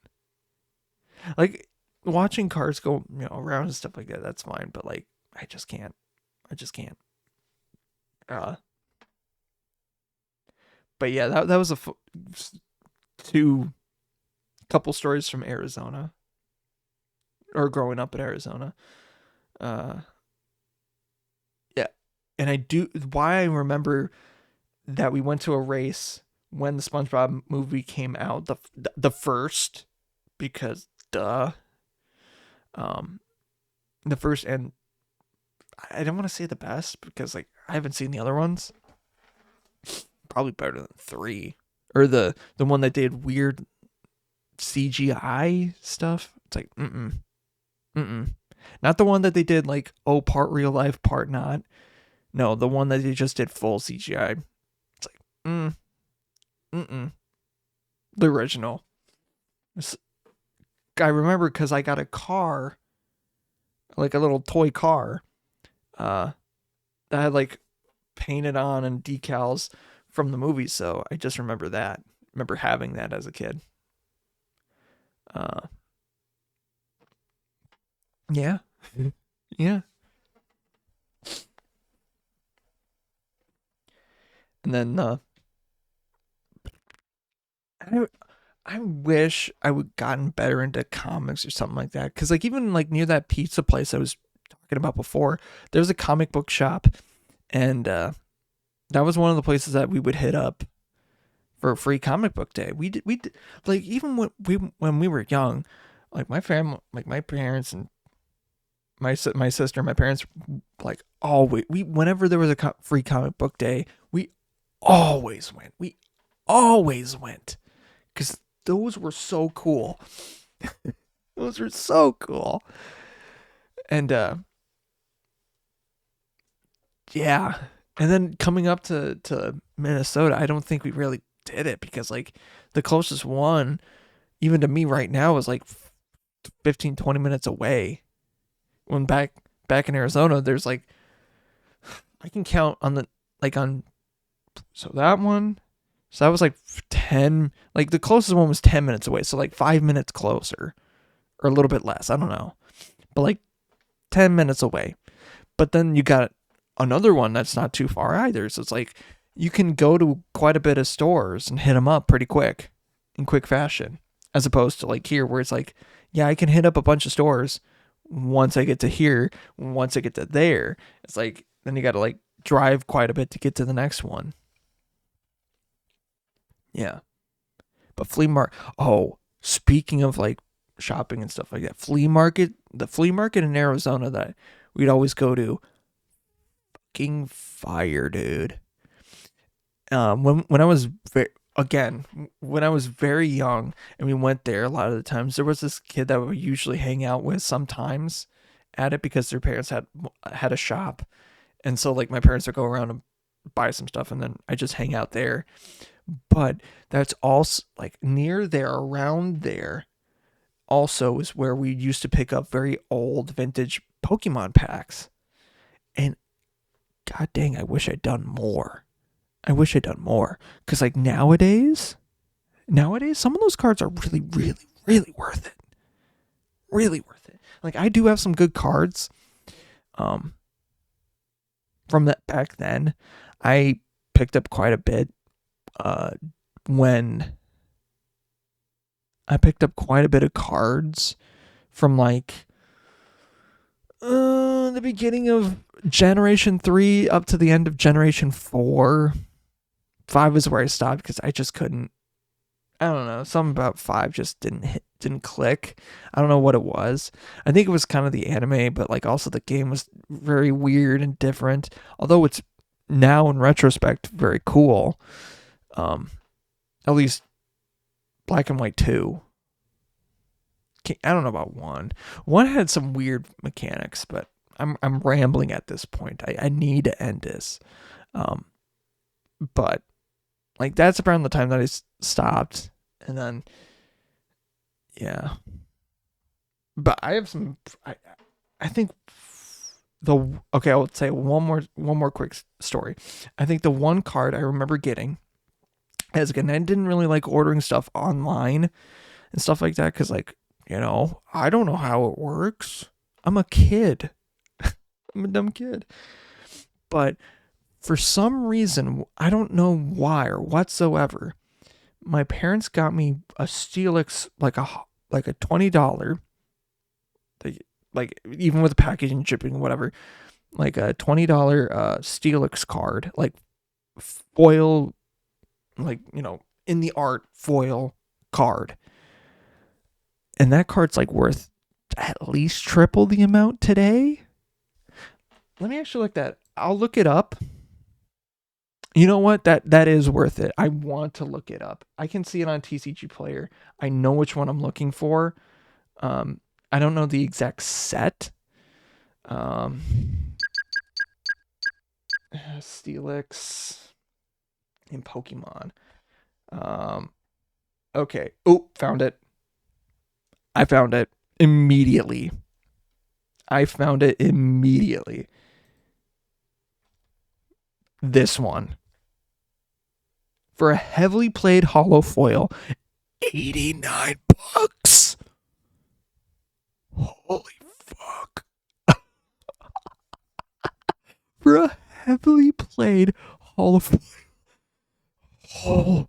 Like, watching cars go, around and stuff like that, that's fine. But, like, I just can't. But yeah, that was couple stories from Arizona, or growing up in Arizona. Yeah, and why I remember that we went to a race when the SpongeBob movie came out, the first, because the first, and I don't want to say the best because like I haven't seen the other ones. Probably better than 3, or the one that did weird CGI stuff. It's like not the one that they did like part real life, part not. No, the one that they just did full CGI. It's like the original. I remember because I got a car, like a little toy car, that had like painted on and decals from the movie. So I just remember that. Remember having that as a kid. Yeah. Yeah. And then I wish I would gotten better into comics or something like that. Cause like even like near that pizza place I was talking about before, there was a comic book shop, and that was one of the places that we would hit up for a free comic book day. We did like, even when we were young, like my family, like my parents and my sister, my parents, like always, whenever there was a free comic book day, we always went. Because those were so cool. Those were so cool. And yeah. And then coming up to Minnesota, I don't think we really did it, because like the closest one, even to me right now, is like 15-20 minutes away. When back in Arizona, there's like, I can count on the, like on, so that one, so that was like 10, like the closest one was 10 minutes away. So like 5 minutes closer, or a little bit less. I don't know. But like 10 minutes away. But then you got another one that's not too far either. So it's like, you can go to quite a bit of stores and hit them up pretty quick, in quick fashion. As opposed to like here, where it's like, yeah, I can hit up a bunch of stores once I get to here, once I get to there. It's like, then you got to like drive quite a bit to get to the next one. Yeah. But speaking of like shopping and stuff like that, the flea market in Arizona that we'd always go to, fucking fire, dude. When I was when I was very young and we went there, a lot of the times there was this kid that we usually hang out with sometimes at it, because their parents had a shop, And so like my parents would go around and buy some stuff, and then I just hang out there. But that's also like near there, around there, also is where we used to pick up very old vintage Pokemon packs. And god dang, I wish I'd done more. Because like nowadays, some of those cards are really, really, really worth it. Really worth it. Like I do have some good cards. From that back then, I picked up quite a bit. When I picked up quite a bit of cards from like the beginning of Generation 3 up to the end of Generation 4. 5 is where I stopped because I just couldn't. I don't know. Something about 5 just didn't click. I don't know what it was. I think it was kind of the anime, but like also the game was very weird and different. Although it's now in retrospect very cool. At least Black and White 2. I don't know about 1. 1 had some weird mechanics, but I'm rambling at this point. I need to end this. But like that's around the time that I stopped, and then yeah. But I have some. I think I would say one more quick story. I think the one card I remember getting, as again, I didn't really like ordering stuff online and stuff like that because like, you know, I don't know how it works. I'm a kid. I'm a dumb kid. But for some reason, I don't know why or whatsoever, my parents got me a Steelix, like a $20, like even with the packaging and shipping, whatever, like a $20 Steelix card, like foil, like, you know, in the art foil card. And that card's like worth at least triple the amount today. Let me actually look that. I'll look it up. You know what? That is worth it. I want to look it up. I can see it on TCG Player. I know which one I'm looking for. I don't know the exact set. Steelix in Pokemon. Okay. Oh, found it. I found it immediately. This one. For a heavily played hollow foil, $89. Holy fuck. For a heavily played hollow foil. Oh.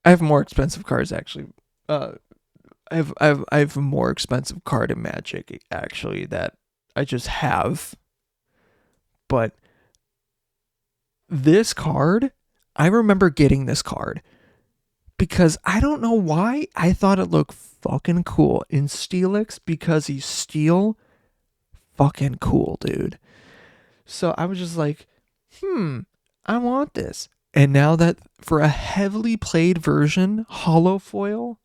I have more expensive cards actually. I have a more expensive card in Magic actually that I just have. But this card, I remember getting this card because I don't know why I thought it looked fucking cool in Steelix because he's steel. Fucking cool, dude. So I was just like, I want this. And now that for a heavily played version, hollow foil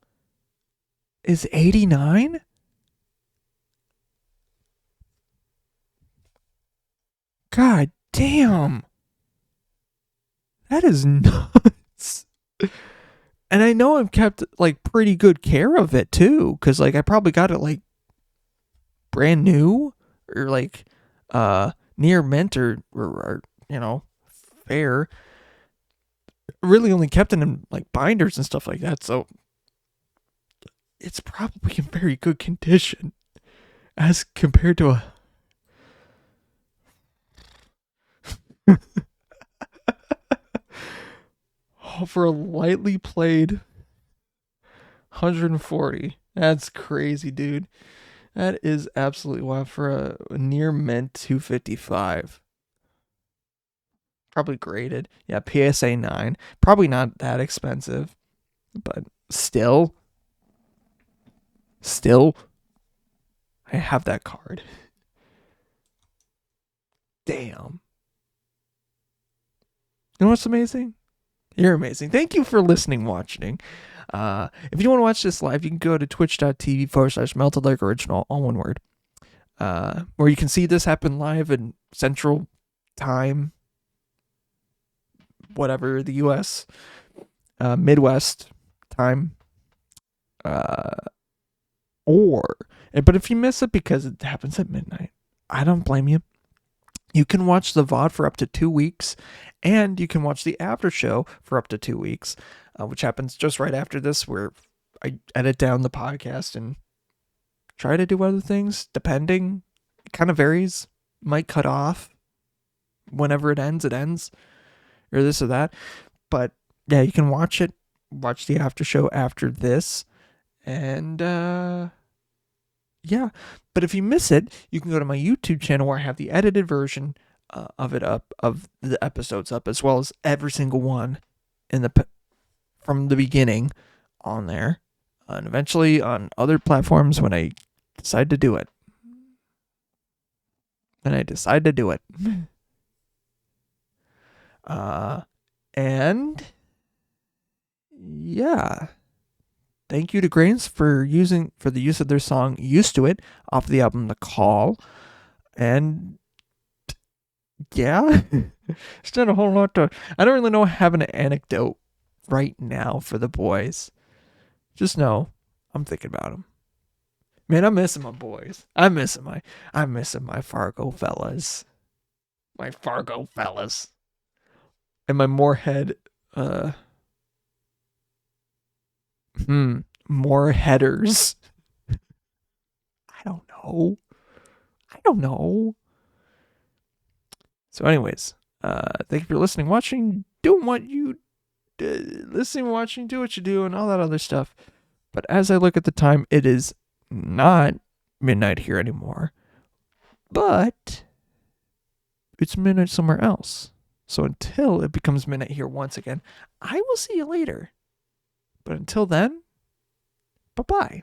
is $89? God damn. That is nuts. And I know I've kept like pretty good care of it too, because like I probably got it like brand new or like near mint or you know, fair. Really only kept it in like binders and stuff like that, so it's probably in very good condition as compared to a for a lightly played 140. That's crazy, dude. That is absolutely wild for a near mint 255. Probably graded. Yeah, PSA 9. Probably not that expensive, but still, I have that card. Damn. You know what's amazing? You're amazing. Thank you for listening, watching. If you want to watch this live, you can go to twitch.tv/Melted Like Original, all one word. Where you can see this happen live in Central Time, whatever, the US, Midwest time. But if you miss it because it happens at midnight, I don't blame you. You can watch the VOD for up to 2 weeks, and you can watch the after show for up to 2 weeks, which happens just right after this, where I edit down the podcast and try to do other things, depending. It kind of varies. Might cut off whenever it ends, or this or that. But yeah, you can watch the after show after this, and yeah. But if you miss it, you can go to my YouTube channel where I have the edited version of the episodes up, as well as every single one from the beginning on there, and eventually on other platforms when I decide to do it. And yeah. Thank you to Grains for the use of their song "Used to It" off the album "The Call," and yeah, it's not a whole lot to. I don't really know. Have an anecdote right now for the boys. Just know I'm thinking about them. Man, I'm missing my boys. I'm missing my Fargo fellas. And my Moorhead. More headers. I don't know. So anyways, thank you for listening, watching, doing what you listening, watching, do what you do, and all that other stuff. But as I look at the time, it is not midnight here anymore, but it's midnight somewhere else. So until it becomes midnight here once again, I will see you later. But until then, bye-bye.